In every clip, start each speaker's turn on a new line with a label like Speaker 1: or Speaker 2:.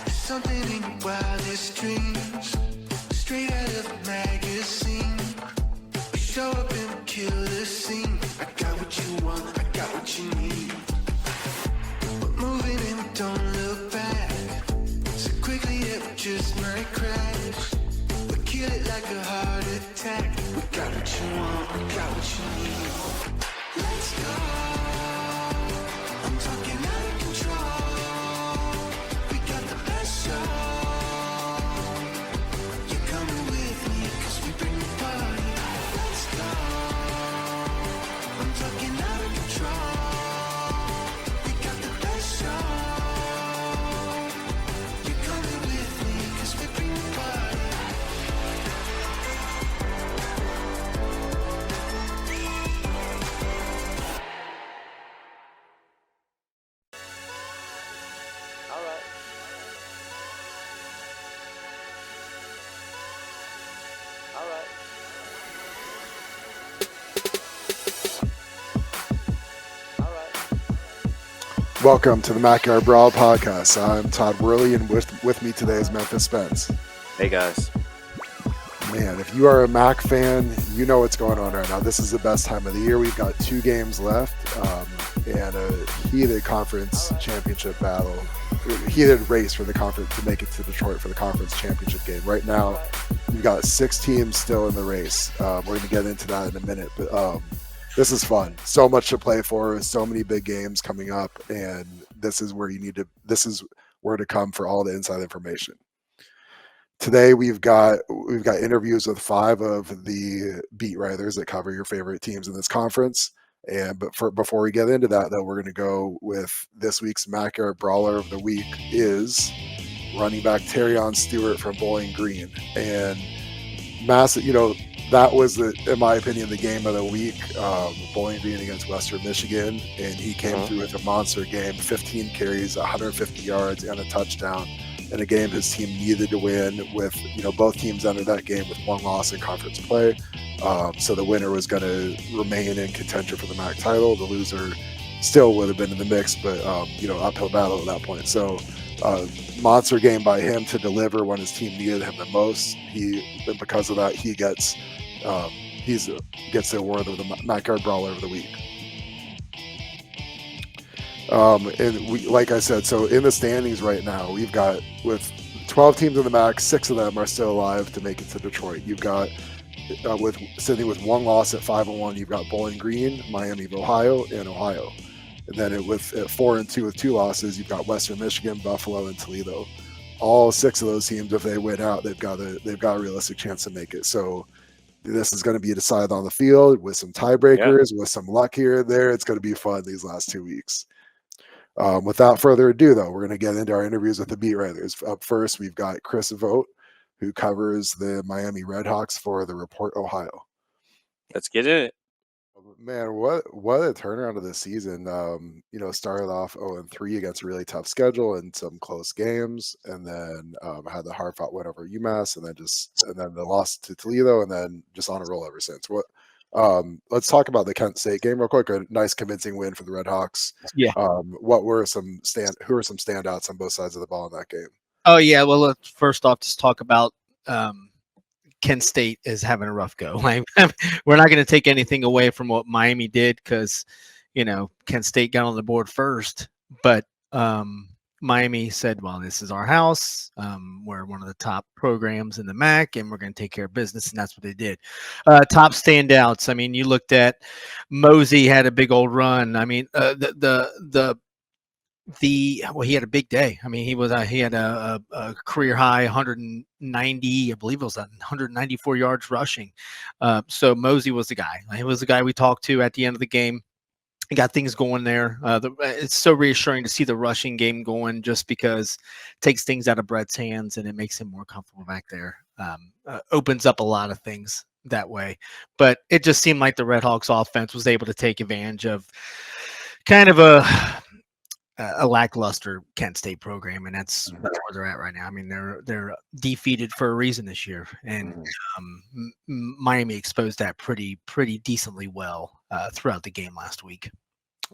Speaker 1: Something in your wildest dreams, straight out of a magazine. We show up and we kill the scene. I got what you want, I got what you need. We're moving and we don't look back. So quickly it just might crash. We kill it like a heart attack. We got what you want, we got what you need. Let's go. I'm talking out of control. We got the best show. You're coming with me, cause we bring the party. Let's go. I'm talking out of control. We got the best show. You're coming with me, cause we bring the party.
Speaker 2: Welcome to the Backyard Brawl podcast. I'm Todd Worley, and with me today is Memphis Spence.
Speaker 3: Hey guys.
Speaker 2: Man, if you are a Mac fan, you know what's going on right now. This is the best time of the year. We've got 2 games left and a heated conference championship battle. Heated race for the conference to make it to Detroit for the conference championship game. Right now, we've got 6 teams still in the race. We're going to get into that in a minute, but this is fun. So much to play for. So many big games coming up, and this is where to come for all the inside information. Today we've got interviews with 5 of the beat writers that cover your favorite teams in this conference. Before we get into that, though, we're going to go with this week's Backyard Brawler of the week is running back Terrion Stewart from Bowling Green, and massive. That was, in my opinion, the game of the week. Bowling Green against Western Michigan, and he came through with a monster game: 15 carries, 150 yards, and a touchdown. In a game his team needed to win. With both teams entered that game with 1 loss in conference play, so the winner was going to remain in contention for the MAC title. The loser still would have been in the mix, but uphill battle at that point. So. Monster game by him to deliver when his team needed him the most. Because of that, he gets the award of the Backyard Brawler of the week. And we, like I said, so in the standings right now, we've got, with 12 teams in the MAC, 6 of them are still alive to make it to Detroit. You've got sitting with 1 loss at 5-1. You've got Bowling Green, Miami of Ohio, and Ohio. And then at 4-2 with 2 losses, you've got Western Michigan, Buffalo, and Toledo. All 6 of those teams, if they win out, they've got a realistic chance to make it. So this is going to be decided on the field with some tiebreakers, with some luck here and there. It's going to be fun these last 2 weeks. Without further ado, though, we're going to get into our interviews with the beat writers. Up first, we've got Chris Vogt, who covers the Miami Redhawks for the Report Ohio.
Speaker 3: Let's get it.
Speaker 2: Man, what a turnaround of the season. Started off 0-3 against a really tough schedule and some close games, and then had the hard fought win over UMass, and then the loss to Toledo, and then just on a roll ever since. Let's talk about the Kent State game real quick. A nice convincing win for the Redhawks.
Speaker 4: Yeah.
Speaker 2: Who are some standouts on both sides of the ball in that game?
Speaker 4: Oh yeah. Well, let's first off just talk about Kent State is having a rough go. We're not going to take anything away from what Miami did because, Kent State got on the board first, but Miami said, well, this is our house. We're one of the top programs in the MAC, and we're going to take care of business, and that's what they did. Top standouts. I mean, you looked at Mosey had a big old run. I mean, he had a big day. I mean, he had a career high 190, I believe it was 194 yards rushing. So Mosey was the guy. He was the guy we talked to at the end of the game. He got things going there. It's so reassuring to see the rushing game going, just because it takes things out of Brett's hands and it makes him more comfortable back there. Opens up a lot of things that way. But it just seemed like the Redhawks offense was able to take advantage of kind of a lackluster Kent State program, and that's where they're at right now. I mean, they're defeated for a reason this year, and Miami exposed that pretty decently well throughout the game last week.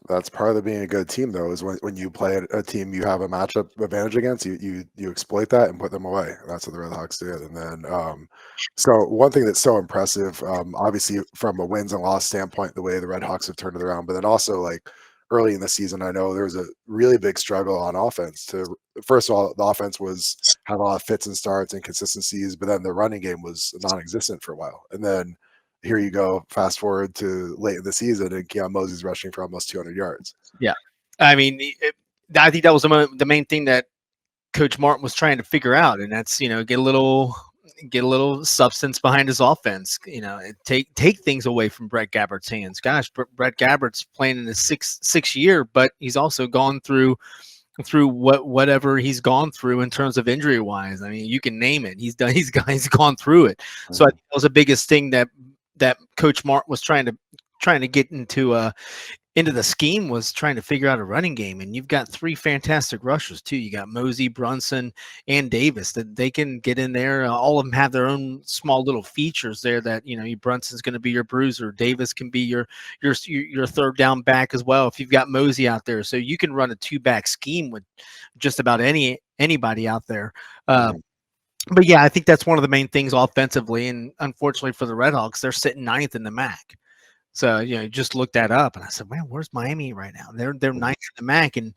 Speaker 2: That's part of being a good team, though, is when you play a team you have a matchup advantage against, you exploit that and put them away. That's what the Red Hawks did. And then, so one thing that's so impressive, obviously from a wins and loss standpoint, the way the Red Hawks have turned it around, but then also like early in the season, I know there was a really big struggle on offense. First of all, the offense had a lot of fits and starts and consistencies, but then the running game was non-existent for a while, and then here you go, fast forward to late in the season, and Keon Mosey's rushing for almost 200 yards.
Speaker 4: Yeah. I mean, I think that was the main thing that Coach Martin was trying to figure out, and that's, get a little substance behind his offense. And take things away from Brett Gabbert's hands. Gosh, Brett Gabbert's playing in his sixth year, but he's also gone through whatever he's gone through in terms of injury wise. I mean, you can name it. He's gone through it. So I think that was the biggest thing that Coach Martin was trying to get into the scheme, was trying to figure out a running game. And you've got three fantastic rushers too. You got Mosey, Brunson, and Davis, that they can get in there. All of them have their own small little features there that, Brunson's going to be your bruiser. Davis can be your third down back as well if you've got Mosey out there. So you can run a 2-back scheme with just about anybody out there. But yeah, I think that's one of the main things offensively. And unfortunately for the Red Hawks, they're sitting 9th in the MAC. So, just looked that up, and I said, man, where's Miami right now? They're 9th in the MAC, and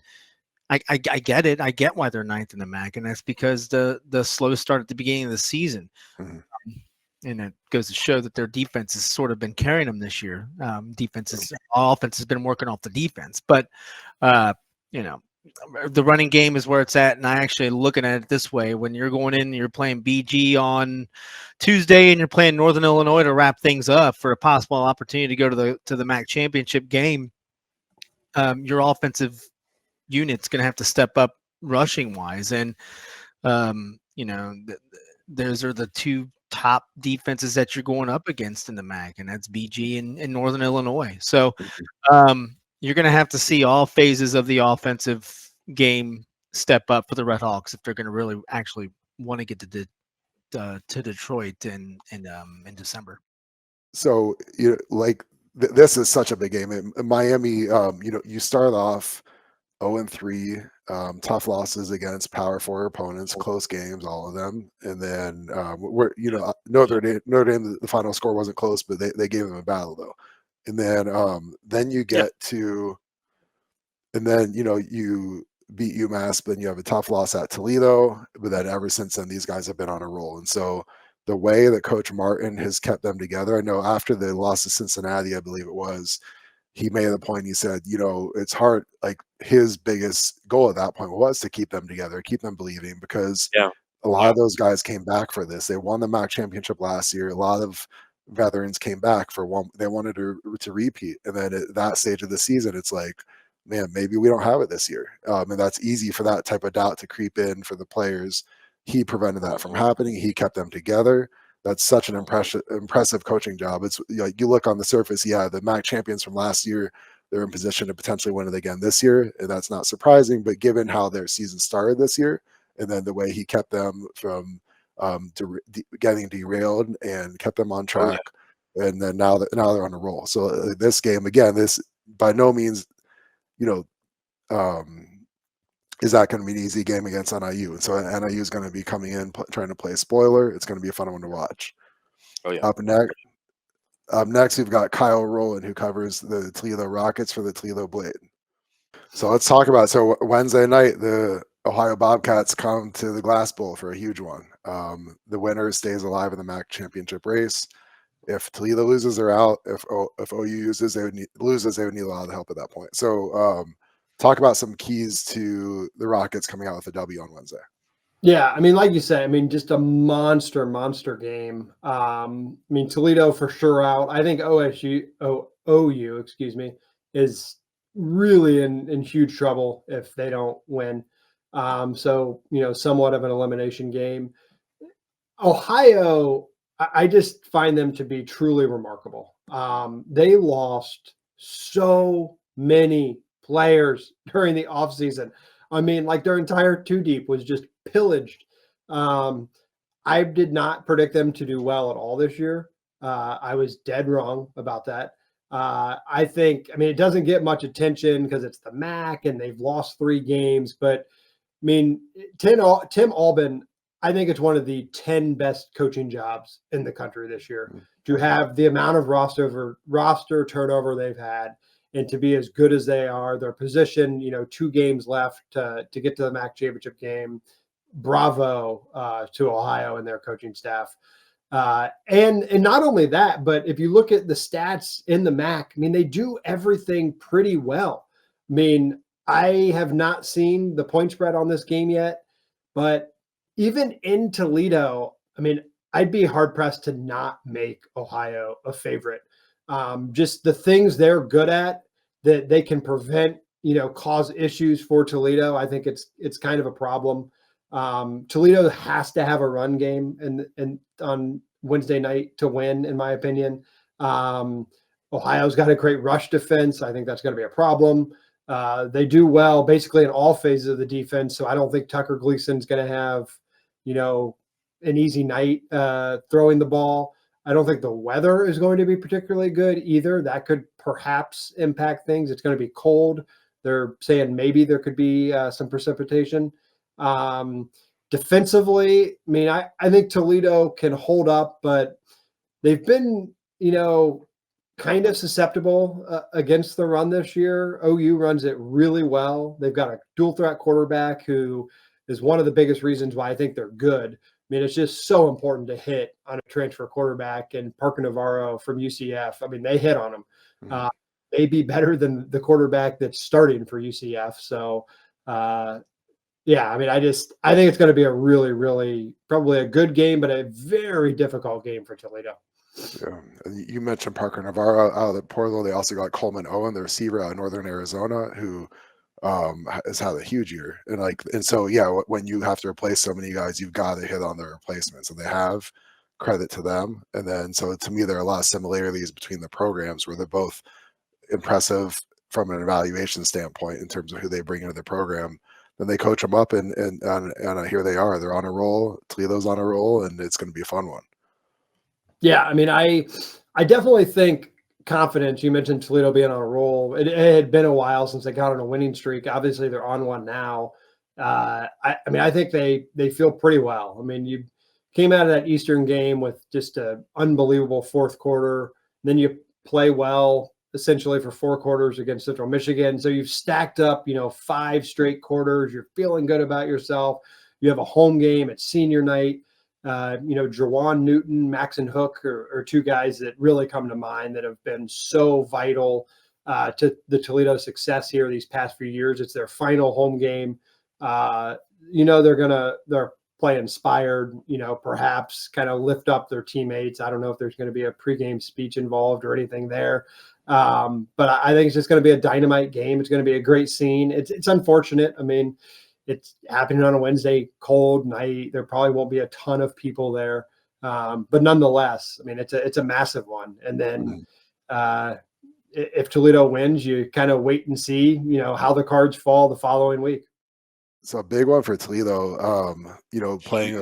Speaker 4: I get it. I get why they're 9th in the MAC, and that's because the slow start at the beginning of the season. And it goes to show that their defense has sort of been carrying them this year. Offense has been working off the defense, but the running game is where it's at. And I actually looking at it this way: when you're going in, you're playing BG on Tuesday, and you're playing Northern Illinois to wrap things up for a possible opportunity to go to the MAC championship game. Your offensive unit's going to have to step up rushing wise, and those are the two top defenses that you're going up against in the MAC, and that's BG and Northern Illinois. So you're going to have to see all phases of the offensive game step up for the Red Hawks if they're going to really actually want to get to Detroit in December.
Speaker 2: So this is such a big game. In Miami, you start off 0-3, tough losses against Power 4 opponents, close games, all of them, and then Notre Dame, the final score wasn't close, but they gave them a battle though. And then you get to, and then you beat UMass, but you have a tough loss at Toledo. But then ever since then, these guys have been on a roll. And so the way that Coach Martin has kept them together, I know after the loss to Cincinnati, I believe it was, he made the point. He said, it's hard. Like his biggest goal at that point was to keep them together, keep them believing, because a lot of those guys came back for this. They won the MAC championship last year. A lot of veterans came back for one. They wanted to repeat, and then at that stage of the season, it's like, man, maybe we don't have it this year, and that's easy for that type of doubt to creep in for the players. He prevented that from happening. He kept them together. That's such an impressive coaching job. It's like you look on the surface, the MAC champions from last year, they're in position to potentially win it again this year, and that's not surprising. But given how their season started this year, and then the way he kept them from getting derailed and kept them on track, and then now they're on a roll. So this game again, this by no means, is that going to be an easy game against NIU? And so NIU is going to be coming in trying to play a spoiler. It's going to be a fun one to watch.
Speaker 3: Oh yeah.
Speaker 2: Up next, we've got Kyle Rowland, who covers the Toledo Rockets for the Toledo Blade. So let's talk about it. So Wednesday night, the Ohio Bobcats come to the Glass Bowl for a huge one. The winner stays alive in the MAC championship race. If Toledo loses, they're out. If OU loses, they would need a lot of help at that point. So talk about some keys to the Rockets coming out with a W on Wednesday.
Speaker 5: Yeah, I mean, like you said, I mean, just a monster game. I mean, Toledo for sure out. I think OU, excuse me, is really in huge trouble if they don't win. So, somewhat of an elimination game. Ohio, I just find them to be truly remarkable. They lost so many players during the offseason. I mean, like their entire two deep was just pillaged. I did not predict them to do well at all this year. I was dead wrong about that. I think, I mean, it doesn't get much attention because it's the MAC and they've lost 3 games. But I mean, Tim Albin, I think it's one of the 10 best coaching jobs in the country this year. To have the amount of roster turnover they've had and to be as good as they are, their position, 2 games left to get to the MAC championship game. Bravo to Ohio and their coaching staff. And not only that, but if you look at the stats in the MAC, I mean, they do everything pretty well. I mean, I have not seen the point spread on this game yet, but even in Toledo, I mean, I'd be hard pressed to not make Ohio a favorite. Just the things they're good at that they can prevent, cause issues for Toledo. I think it's kind of a problem. Toledo has to have a run game and on Wednesday night to win, in my opinion. Ohio's got a great rush defense. I think that's going to be a problem. They do well basically in all phases of the defense. So I don't think Tucker Gleason's going to have, an easy night throwing the ball. I don't think the weather is going to be particularly good either. That could perhaps impact things. It's going to be cold. They're saying maybe there could be some precipitation. Defensively, I mean, I think Toledo can hold up, but they've been, kind of susceptible against the run this year. OU runs it really well. They've got a dual threat quarterback who is one of the biggest reasons why I think they're good. I mean, it's just so important to hit on a transfer quarterback, and Parker Navarro from UCF. I mean, they hit on him. Maybe better than the quarterback that's starting for UCF. So, yeah, I mean, I think it's going to be a really, really probably a good game, but a very difficult game for Toledo.
Speaker 2: Yeah. You mentioned Parker Navarro out of the portal. They also got Coleman Owen, the receiver out of Northern Arizona, who has had a huge year. And so, yeah, when you have to replace so many guys, you've got to hit on their replacements, and they have. Credit to them. And then, so to me, there are a lot of similarities between the programs where they're both impressive from an evaluation standpoint in terms of who they bring into the program. Then they coach them up, and here they are. They're on a roll. Toledo's on a roll, and it's going to be a fun one. Yeah,
Speaker 5: I mean, I definitely think confidence. You mentioned Toledo being on a roll. It had been a while since they got on a winning streak. Obviously, they're on one now. I mean, I think they feel pretty well. I mean, you came out of that Eastern game with just an unbelievable fourth quarter. Then you play well essentially for 4 quarters against Central Michigan. So you've stacked up, 5 straight quarters. You're feeling good about yourself. You have a home game at senior night. Jawan Newton, Maxon Hook are 2 guys that really come to mind that have been so vital to the Toledo success here these past few years. It's their final home game. They're play inspired, perhaps kind of lift up their teammates. I don't know if there's going to be a pregame speech involved or anything there. But I think it's just going to be a dynamite game. It's going to be a great scene. It's unfortunate. I mean, it's happening on a Wednesday, cold night. There probably won't be a ton of people there. But nonetheless, I mean, it's a massive one. And then if Toledo wins, you kind of wait and see, how the cards fall the following week.
Speaker 2: So a big one for Toledo, playing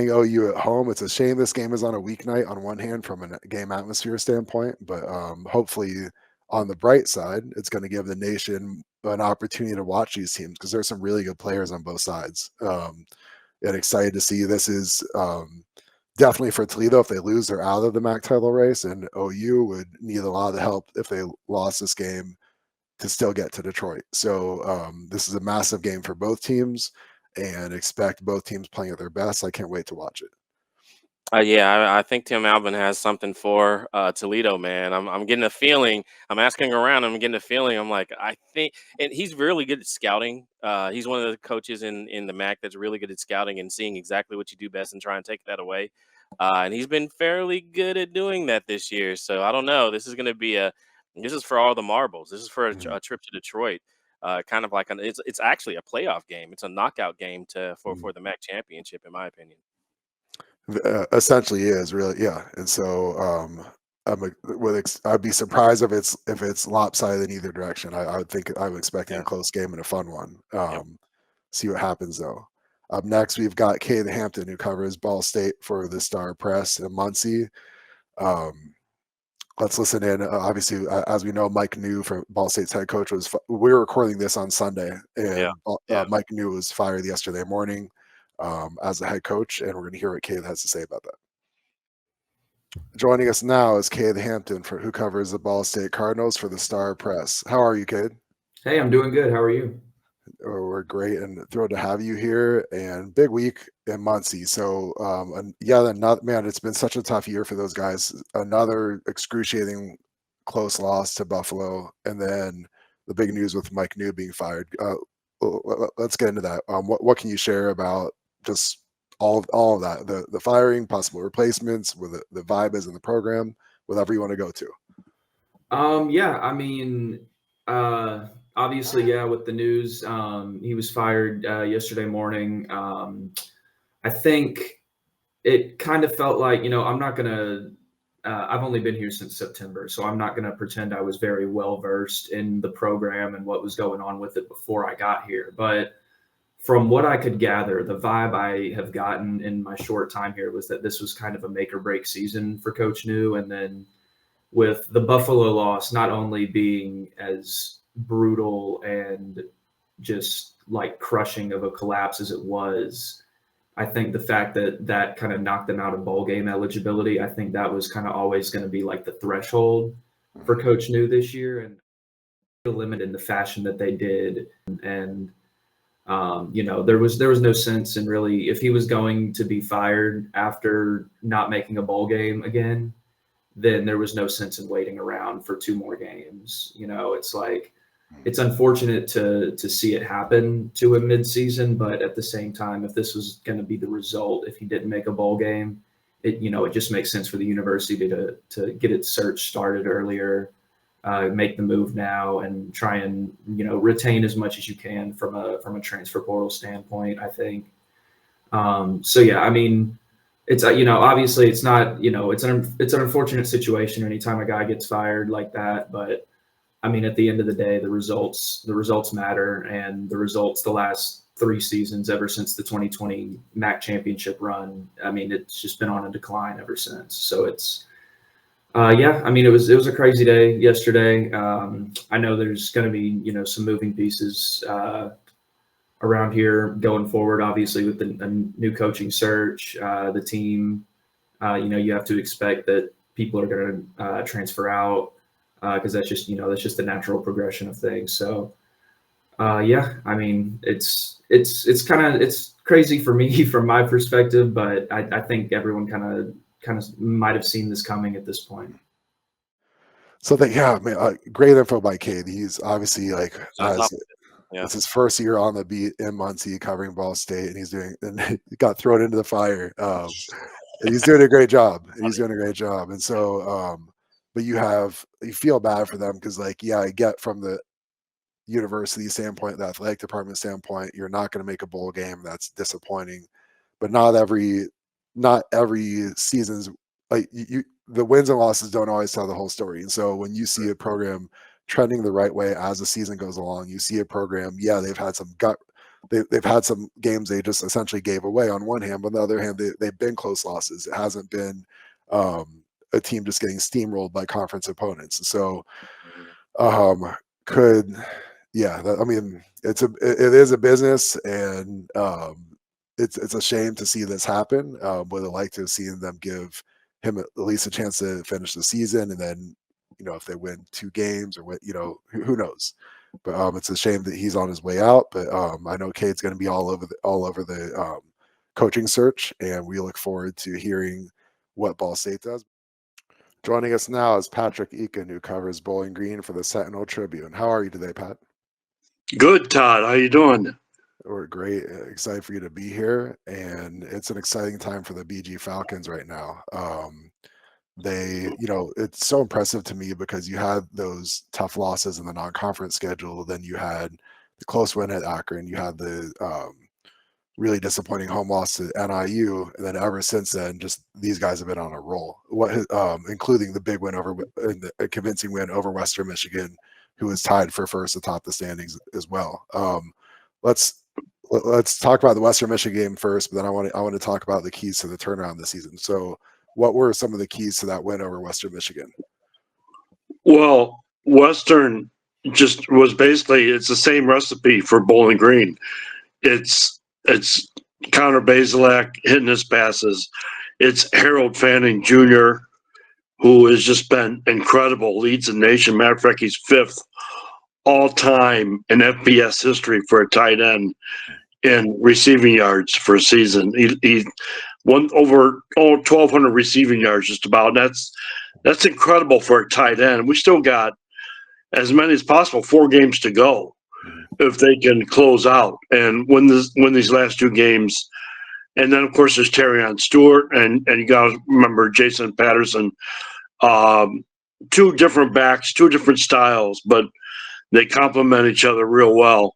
Speaker 2: OU at home. It's a shame this game is on a weeknight on one hand from a game atmosphere standpoint, but hopefully on the bright side, it's going to give the nation an opportunity to watch these teams because there's some really good players on both sides. And excited to see. This is definitely for Toledo. If they lose, they're out of the MAC title race, and OU would need a lot of help if they lost this game to still get to Detroit. So this is a massive game for both teams, and expect both teams playing at their best. I can't wait to watch it.
Speaker 3: I think Tim Albin has something for Toledo, man. I'm getting a feeling. I'm asking around. I'm getting a feeling. I'm like, I think, and he's really good at scouting. He's one of the coaches in the MAC that's really good at scouting and seeing exactly what you do best and try and take that away. And he's been fairly good at doing that this year. So I don't know. This is going to be this is for all the marbles. This is for a trip to Detroit. Kind of like it's actually a playoff game. It's a knockout game for the MAC championship, in my opinion.
Speaker 2: Essentially is really, yeah. And so I'd be surprised if it's lopsided in either direction. I would think I'm expecting a close game and a fun one. See what happens though. Up next, we've got Caden Hampton, who covers Ball State for the Star Press in Muncie. Let's listen in. Obviously, as we know, Mike New, from Ball State's head coach, we were recording this on Sunday, and
Speaker 3: Yeah.
Speaker 2: Mike New was fired yesterday morning as the head coach, and we're going to hear what Cade has to say about that. Joining us now is Cade Hampton, who covers the Ball State Cardinals for the Star Press. How are you, Cade?
Speaker 6: Hey, I'm doing good. How are you?
Speaker 2: We're great and thrilled to have you here. And big week in Muncie. So, man, it's been such a tough year for those guys. Another excruciating close loss to Buffalo, and then the big news with Mike New being fired. Let's get into that. What can you share about just all of that, the firing, possible replacements, where the vibe is in the program, whatever you want to go to?
Speaker 6: Yeah, I mean, obviously, yeah, with the news, he was fired yesterday morning. I think it kind of felt like, I'm not going to, I've only been here since September, so I'm not going to pretend I was very well versed in the program and what was going on with it before I got here. But from what I could gather, the vibe I have gotten in my short time here was that this was kind of a make or break season for Coach New. And then with the Buffalo loss not only being as brutal and just like crushing of a collapse as it was, I think the fact that kind of knocked them out of bowl game eligibility, I think that was kind of always going to be like the threshold for Coach New this year, and limited in the fashion that they did. And there was no sense in really, if he was going to be fired after not making a bowl game again, then there was no sense in waiting around for 2 more games. It's like, it's unfortunate to see it happen to him mid-season, but at the same time, if this was going to be the result, if he didn't make a bowl game, it just makes sense for the university to get its search started earlier, make the move now, and try and retain as much as you can from a transfer portal standpoint, I think. So yeah, I mean, it's obviously it's not, it's an unfortunate situation anytime a guy gets fired like that, but I mean, at the end of the day, the results matter, and the results the last 3 seasons, ever since the 2020 MAC championship run, I mean, it's just been on a decline ever since. So it's yeah, I mean, it was a crazy day yesterday. I know there's going to be some moving pieces around here going forward, obviously with the new coaching search, the team, you have to expect that people are going to transfer out, because that's just the natural progression of things. So yeah, I mean, it's crazy for me from my perspective, but I think everyone kind of might have seen this coming at this point.
Speaker 2: So man, great info by Cade. He's obviously it's his first year on the beat in Muncie covering Ball State, and he got thrown into the fire. And he's doing a great job. And so, but you feel bad for them because, I get from the university standpoint, the athletic department standpoint, you're not going to make a bowl game. That's disappointing. But not every season's the wins and losses don't always tell the whole story. And so when you see a program trending the right way as the season goes along, you see a program, they've had some games they just essentially gave away on one hand, but on the other hand, they've been close losses. It hasn't been a team just getting steamrolled by conference opponents. So it is a business, and it's a shame to see this happen. Would have liked to have seen them give him at least a chance to finish the season, and then if they win 2 games or what, who knows. But it's a shame that he's on his way out. But I know Cade's going to be all over the coaching search, and we look forward to hearing what Ball State does. Joining us now is Patrick Eakin, who covers Bowling Green for the Sentinel Tribune. How are you today, Pat?
Speaker 7: Good, Todd. How you doing?
Speaker 2: We're great. Excited for you to be here, and it's an exciting time for the BG Falcons right now. It's so impressive to me because you had those tough losses in the non-conference schedule. Then you had the close win at Akron. You had the really disappointing home loss to NIU, and then ever since then, just these guys have been on a roll. Including the big win a convincing win over Western Michigan, who was tied for first atop the standings as well. Let's talk about the Western Michigan game first, but then I want to talk about the keys to the turnaround this season. So, what were some of the keys to that win over Western Michigan?
Speaker 7: Well, Western just was basically it's the same recipe for Bowling Green. It's Connor Bazelak hitting his passes. It's Harold Fanning Jr., who has just been incredible, leads the nation. Matter of fact, he's 5th all time in FBS history for a tight end in receiving yards for a season. He won over 1,200 receiving yards just about. That's incredible for a tight end. We still got as many as possible, 4 games to go if they can close out and win these last 2 games. And then, of course, there's Terrion Stewart, and you got to remember Jason Patterson. 2 different backs, 2 different styles, but they complement each other real well.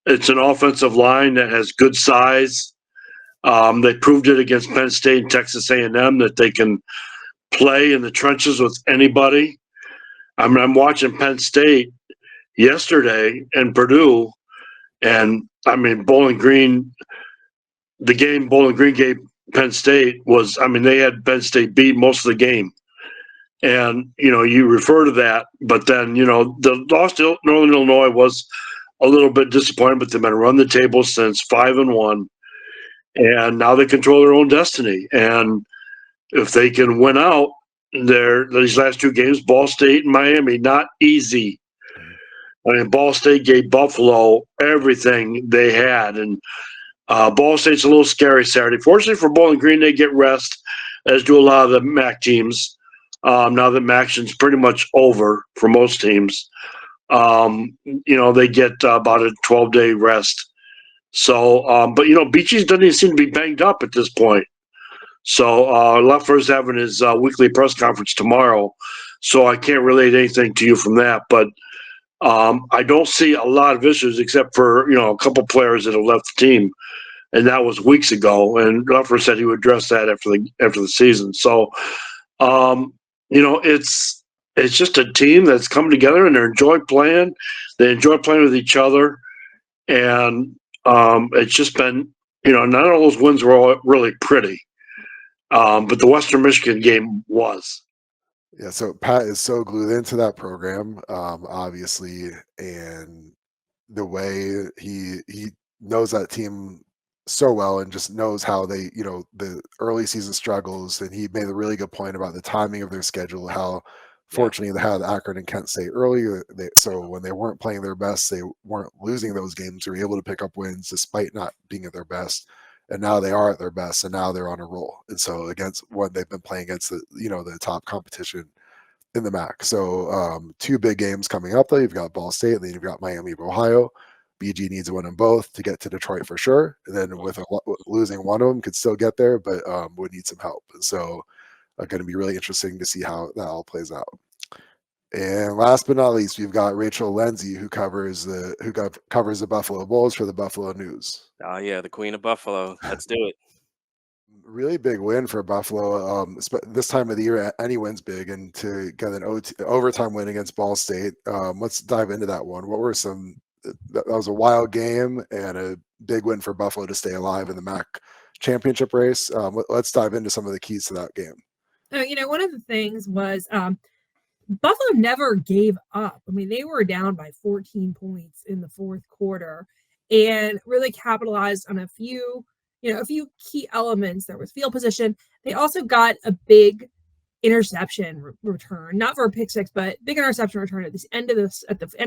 Speaker 7: It's an offensive line that has good size. They proved it against Penn State and Texas A&M that they can play in the trenches with anybody. I mean, I'm watching Penn State yesterday and Purdue, and I mean, Bowling Green, the game Bowling Green gave Penn State was, I mean, they had Penn State beat most of the game. And, you refer to that, but then, the loss to Northern Illinois was a little bit disappointing, but they've been run the table since 5-1, and now they control their own destiny. And if they can win out these last 2 games, Ball State and Miami, not easy. I mean, Ball State gave Buffalo everything they had, and Ball State's a little scary Saturday. Fortunately for Bowling Green, they get rest, as do a lot of the MAC teams. Now that MACtion's pretty much over for most teams, they get about a 12-day rest. So, but Beachy's doesn't even seem to be banged up at this point. So Leffler's having his weekly press conference tomorrow, so I can't relate anything to you from that. But I don't see a lot of issues except for a couple players that have left the team, and that was weeks ago. And Leffler said he would address that after the season. So. It's just a team that's come together and they enjoy playing. They enjoy playing with each other, and it's just been, none of those wins were all really pretty, but the Western Michigan game was.
Speaker 2: Yeah, so Pat is so glued into that program, obviously, and the way he knows that team so well and just knows how they, the early season struggles. And he made a really good point about the timing of their schedule, how fortunately they had Akron and Kent State earlier. So when they weren't playing their best, they weren't losing those games. They were able to pick up wins despite not being at their best. And now they are at their best, and now they're on a roll. And so against what they've been playing against the top competition in the MAC. So 2 big games coming up though. You've got Ball State, and then you've got Miami of Ohio. BG needs to win them both to get to Detroit for sure. And then with losing one of them, could still get there, but would need some help. And so going to be really interesting to see how that all plays out. And last but not least, we've got Rachel Lindsay, who covers the Buffalo Bulls for the Buffalo News.
Speaker 3: Oh yeah, the Queen of Buffalo. Let's do it.
Speaker 2: Really big win for Buffalo. This time of the year, any win's big, and to get an overtime win against Ball State. Let's dive into that one. What were some? That was a wild game and a big win for Buffalo to stay alive in the MAC championship race. Let's dive into some of the keys to that game.
Speaker 8: One of the things was Buffalo never gave up. I mean, they were down by 14 points in the 4th quarter and really capitalized on a few key elements. There was field position. They also got a big interception return, not for a pick six, but big interception return at the end of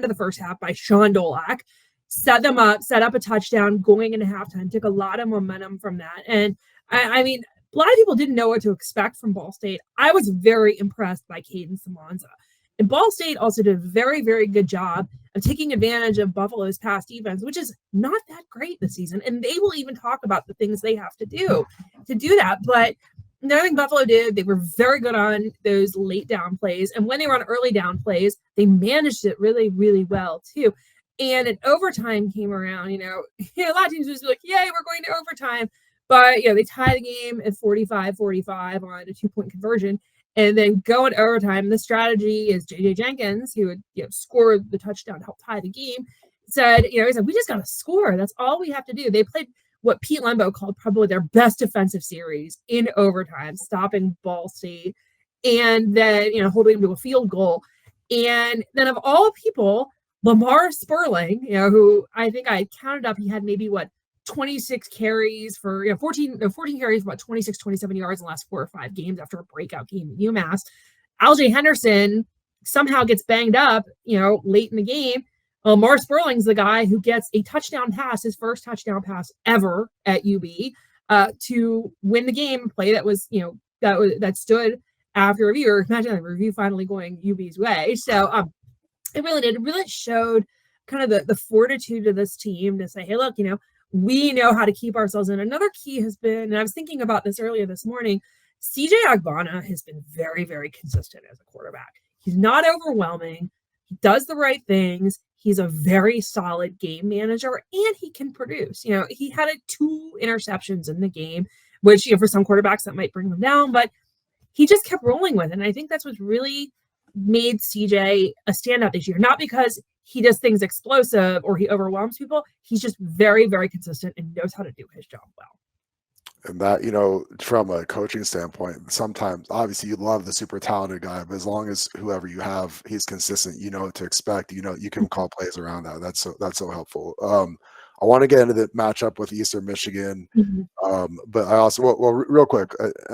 Speaker 8: the first half by Sean Dolak. Set up a touchdown going into halftime, took a lot of momentum from that. And I mean, a lot of people didn't know what to expect from Ball State. I was very impressed by Caden Samanza. And Ball State also did a very, very good job of taking advantage of Buffalo's past defense, which is not that great this season. And they will even talk about the things they have to do that. But another thing Buffalo did, they were very good on those late down plays. And when they were on early down plays, they managed it really, really well too. And an overtime came around, a lot of teams just be like, yay, we're going to overtime. But, they tie the game at 45-45 on a 2-point conversion and then go into overtime. The strategy is J.J. Jenkins, who would score the touchdown to help tie the game, said, he said, we just got to score. That's all we have to do. They played what Pete Lembo called probably their best defensive series in overtime, stopping Ball State, and then holding them to a field goal. And then of all people, Lamar Sperling, who I think I counted up, he had maybe 26 carries for 14 carries for about 26, 27 yards in the last 4 or 5 games after a breakout game at UMass. Aljay Henderson somehow gets banged up, late in the game. Lamar Sperling's the guy who gets a touchdown pass, his first touchdown pass ever at UB, to win the game. Play that was, that stood after review. Imagine the review finally going UB's way. So it really did. It really showed kind of the fortitude of this team to say, hey, look, we know how to keep ourselves in. Another key has been, and I was thinking about this earlier this morning, CJ Agbana has been very, very consistent as a quarterback. He's not overwhelming. He does the right things. He's a very solid game manager, and he can produce. He had 2 interceptions in the game, which, for some quarterbacks that might bring them down, but he just kept rolling with it. And I think that's what's really made CJ a standout this year. Not because he does things explosive or he overwhelms people. He's just very, very consistent and knows how to do his job well.
Speaker 2: And that, from a coaching standpoint, sometimes obviously you love the super talented guy, but as long as whoever you have, he's consistent, you know what to expect, you can call plays around that. That's so helpful. I want to get into the matchup with Eastern Michigan. But I also, well, real quick,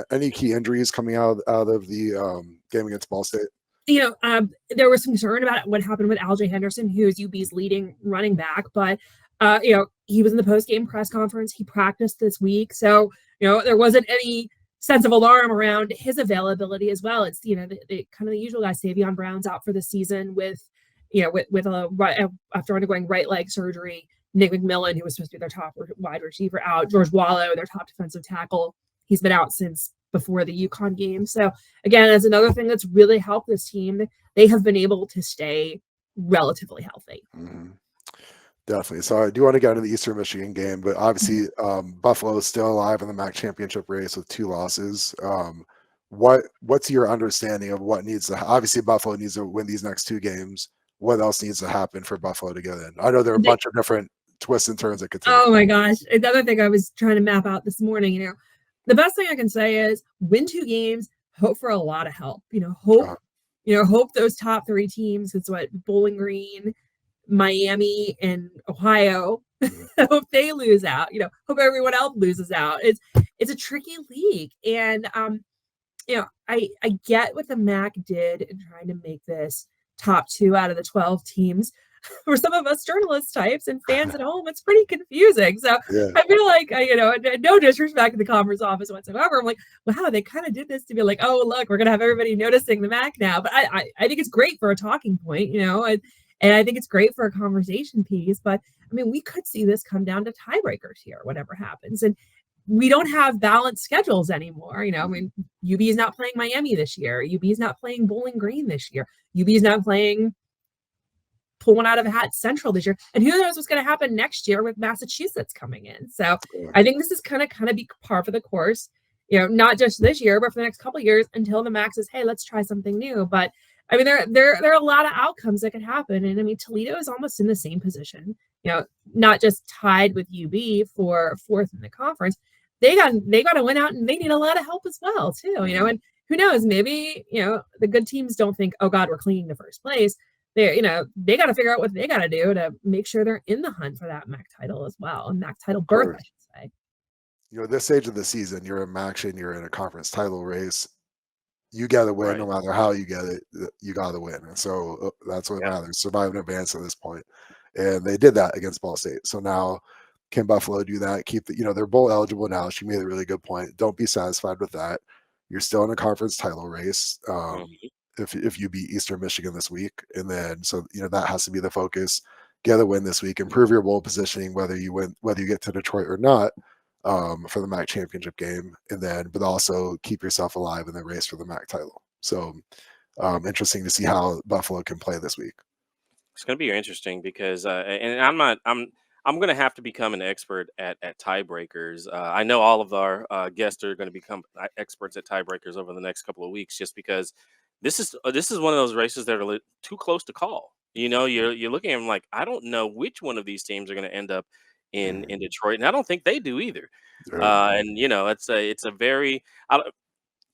Speaker 2: any key injuries coming out of the game against Ball State?
Speaker 8: There was some concern about what happened with Aljay Henderson, who's UB's leading running back, but he was in the post-game press conference. He practiced this week. So, there wasn't any sense of alarm around his availability as well. It's, the kind of the usual guys. Savion Brown's out for the season with after undergoing right leg surgery. Nick McMillan, who was supposed to be their top wide receiver, out. George Wallow, their top defensive tackle, he's been out since before the UConn game. So again, that's another thing that's really helped this team. They have been able to stay relatively healthy.
Speaker 2: Mm-hmm. Definitely. So I do want to get into the Eastern Michigan game, but obviously Buffalo is still alive in the MAC championship race with 2 losses. What's your understanding of what needs to? Obviously, Buffalo needs to win these next 2 games. What else needs to happen for Buffalo to get in? I know there are a bunch of different twists and turns that could take.
Speaker 8: Oh my gosh! Another thing I was trying to map out this morning. The best thing I can say is win 2 games. Hope for a lot of help. Hope those top 3 teams. It's Bowling Green, Miami, and Ohio. Hope they lose out. Hope everyone else loses out. It's a tricky league, and I get what the MAC did in trying to make this top 2 out of the 12 teams. For some of us journalist types and fans at home, it's pretty confusing. So yeah. I feel like, no disrespect to the conference office whatsoever. I'm like, wow, they kind of did this to be like, oh, look, we're going to have everybody noticing the MAC now. But I think it's great for a talking point, and I think it's great for a conversation piece. But we could see this come down to tiebreakers here, whatever happens. And we don't have balanced schedules anymore. UB is not playing Miami this year. UB is not playing Bowling Green this year. UB is not playing pull one out of a hat Central this year. And who knows what's going to happen next year with Massachusetts coming in. So I think this is kind of be par for the course, not just this year, but for the next couple of years until the MAC says, hey, let's try something new. But there are a lot of outcomes that could happen. And Toledo is almost in the same position, not just tied with UB for 4th in the conference. They got to win out, and they need a lot of help as well too, and who knows, maybe, the good teams don't think, oh God, we're clinging to first place. They got to figure out what they got to do to make sure they're in the hunt for that MAC title as well, and MAC title berth, I should say.
Speaker 2: This stage of the season, you're in MAC and you're in a conference title race. You got to win, right? No matter how you get it, you got to win. And so that's what matters. Survive and advance at this point. And they did that against Ball State. So now, can Buffalo do that? Keep they're bowl eligible now. She made a really good point. Don't be satisfied with that. You're still in a conference title race. If you beat Eastern Michigan this week, and then that has to be the focus. Get a win this week, improve your bowl positioning, whether you get to Detroit or not, for the MAC championship game, but also keep yourself alive in the race for the MAC title. So interesting to see how Buffalo can play this week.
Speaker 3: It's going to be interesting because, and I'm going to have to become an expert at tiebreakers. I know all of our guests are going to become experts at tiebreakers over the next couple of weeks, just because this is one of those races that are too close to call. You're looking at them like, I don't know which one of these teams are going to end up in Detroit, and I don't think they do either.
Speaker 2: Yeah.
Speaker 3: And it's a very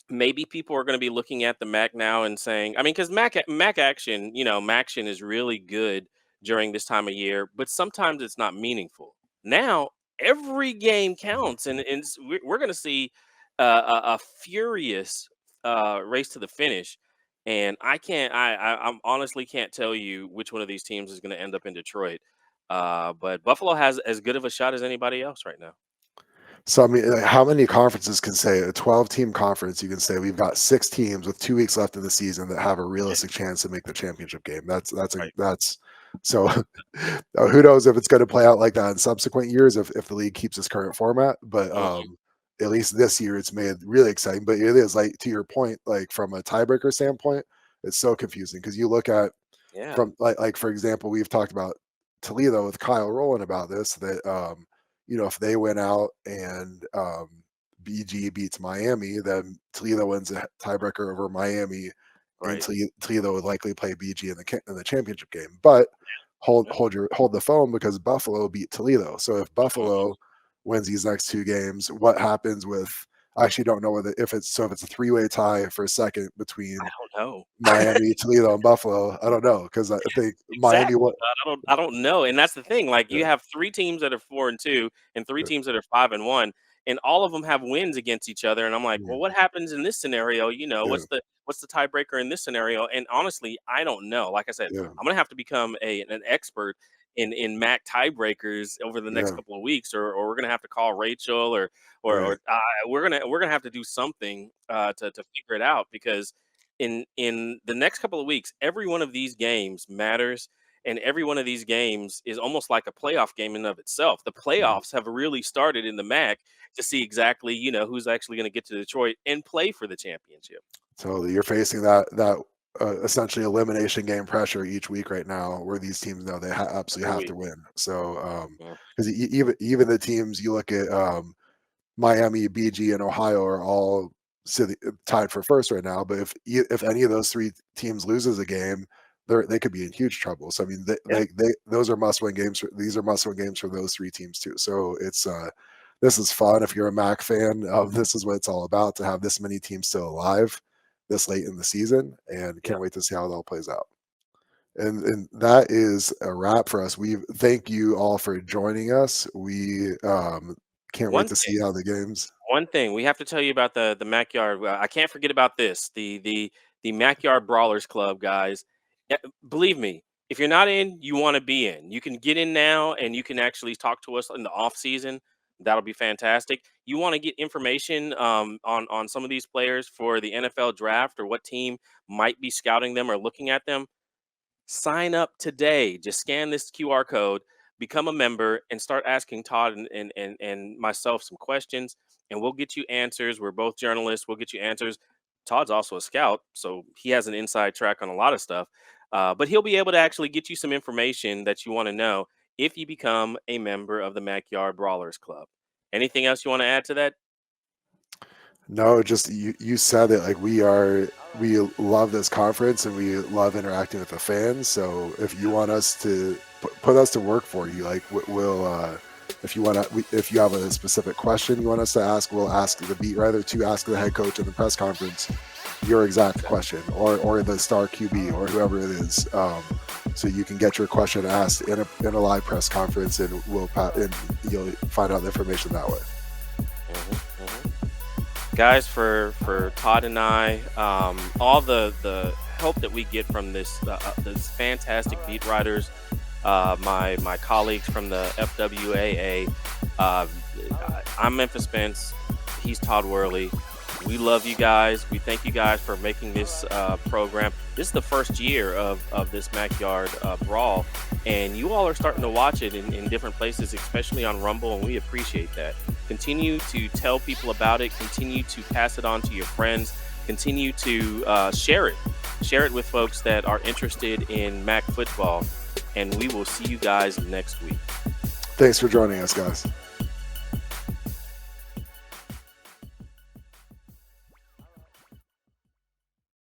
Speaker 3: maybe people are going to be looking at the Mac now and saying, I mean, because Mac action, Maction is really good during this time of year, but sometimes it's not meaningful. Now every game counts, we're going to see a furious race to the finish. And I'm honestly can't tell you which one of these teams is going to end up in Detroit. But Buffalo has as good of a shot as anybody else right now.
Speaker 2: So I mean, like, how many conferences can say a 12-team conference? You can say we've got 6 teams with 2 weeks left in the season that have a realistic chance to make the championship game.
Speaker 3: Right.
Speaker 2: That's so. Who knows if it's going to play out like that in subsequent years if the league keeps its current format? But at least this year it's made really exciting. But it is, like, to your point, like from a tiebreaker standpoint, it's so confusing because you look at
Speaker 3: Yeah.
Speaker 2: from like for example, we've talked about Toledo with Kyle Rowland about this that if they went out and BG beats Miami, then Toledo wins a tiebreaker over Miami, and
Speaker 3: Right.
Speaker 2: Toledo would likely play BG in the championship game. But hold the phone because Buffalo beat Toledo. So if Buffalo wins these next 2 games, what happens with? I actually don't know if it's a 3-way tie for a second between
Speaker 3: I don't know.
Speaker 2: Miami, Toledo, and Buffalo. I don't know because I think Miami
Speaker 3: Exactly.
Speaker 2: won.
Speaker 3: I don't know, and that's the thing. Like
Speaker 2: Yeah,
Speaker 3: you have 3 teams that are 4-2, and 3
Speaker 2: yeah,
Speaker 3: teams that are 5-1, and all of them have wins against each other. And I'm like, well,
Speaker 2: mm,
Speaker 3: what happens in this scenario?
Speaker 2: yeah,
Speaker 3: What's the tiebreaker in this scenario? And honestly, I don't know. Like I said,
Speaker 2: yeah,
Speaker 3: I'm gonna have to become an expert in MAC tiebreakers over the next
Speaker 2: yeah,
Speaker 3: couple of weeks, or we're gonna have to call Rachel, or
Speaker 2: right.
Speaker 3: we're gonna have to do something to figure it out because in the next couple of weeks, every one of these games matters, and every one of these games is almost like a playoff game in of itself. The
Speaker 2: Mhm.
Speaker 3: playoffs have really started in the MAC to see exactly, who's actually going to get to Detroit and play for the championship.
Speaker 2: So you're facing that essentially elimination game pressure each week right now, where these teams know they absolutely
Speaker 3: Every
Speaker 2: have to
Speaker 3: week.
Speaker 2: win. So
Speaker 3: Yeah.
Speaker 2: because even the teams you look at, Miami, BG, and Ohio are all tied for first right now. But if any of those 3 teams loses a game, they could be in huge trouble. So I mean,
Speaker 3: Yeah.
Speaker 2: those are must-win games. These are must-win games for those 3 teams too. So it's this is fun if you're a Mac fan. This is what it's all about, to have this many teams still alive this late in the season, and
Speaker 3: Yeah.
Speaker 2: can't wait to see how it all plays out. And that is a wrap for us. We thank you all for joining us. We can't wait
Speaker 3: One
Speaker 2: to
Speaker 3: thing.
Speaker 2: see how the games.
Speaker 3: One thing we have to tell you about the Mackyard. I can't forget about this. The Mackyard Brawlers Club, guys. Believe me, if you're not in, you want to be in. You can get in now, and you can actually talk to us in the off season. That'll be fantastic. You want to get information on some of these players for the NFL draft, or what team might be scouting them or looking at them. Sign up today. Just scan this QR code, become a member, and start asking Todd and myself some questions, and we'll get you answers. We're both journalists. We'll get you answers. Todd's also a scout, so he has an inside track on a lot of stuff. But he'll be able to actually get you some information that you want to know if you become a member of the Backyard Brawlers Club. Anything else you want to add to that?
Speaker 2: No, just you said it. Like, we love this conference and we love interacting with the fans. So if you want us to put us to work for you, like we'll if you have a specific question you want us to ask, we'll ask the beat writer to ask the head coach in the press conference your exact question, or the star QB or whoever it is. So you can get your question asked in a live press conference, and and you'll find out the information that way.
Speaker 3: Guys, for Todd and I, all the help that we get from this fantastic beat writers, my colleagues from the FWAA. I'm Memphis Spence. He's Todd Worley. We love you guys. We thank you guys for making this program. This is the first year of this Backyard Brawl, and you all are starting to watch it in different places, especially on Rumble, and we appreciate that. Continue to tell people about it. Continue to pass it on to your friends. Continue to share it. Share it with folks that are interested in MAC football, and we will see you guys next week.
Speaker 2: Thanks for joining us, guys.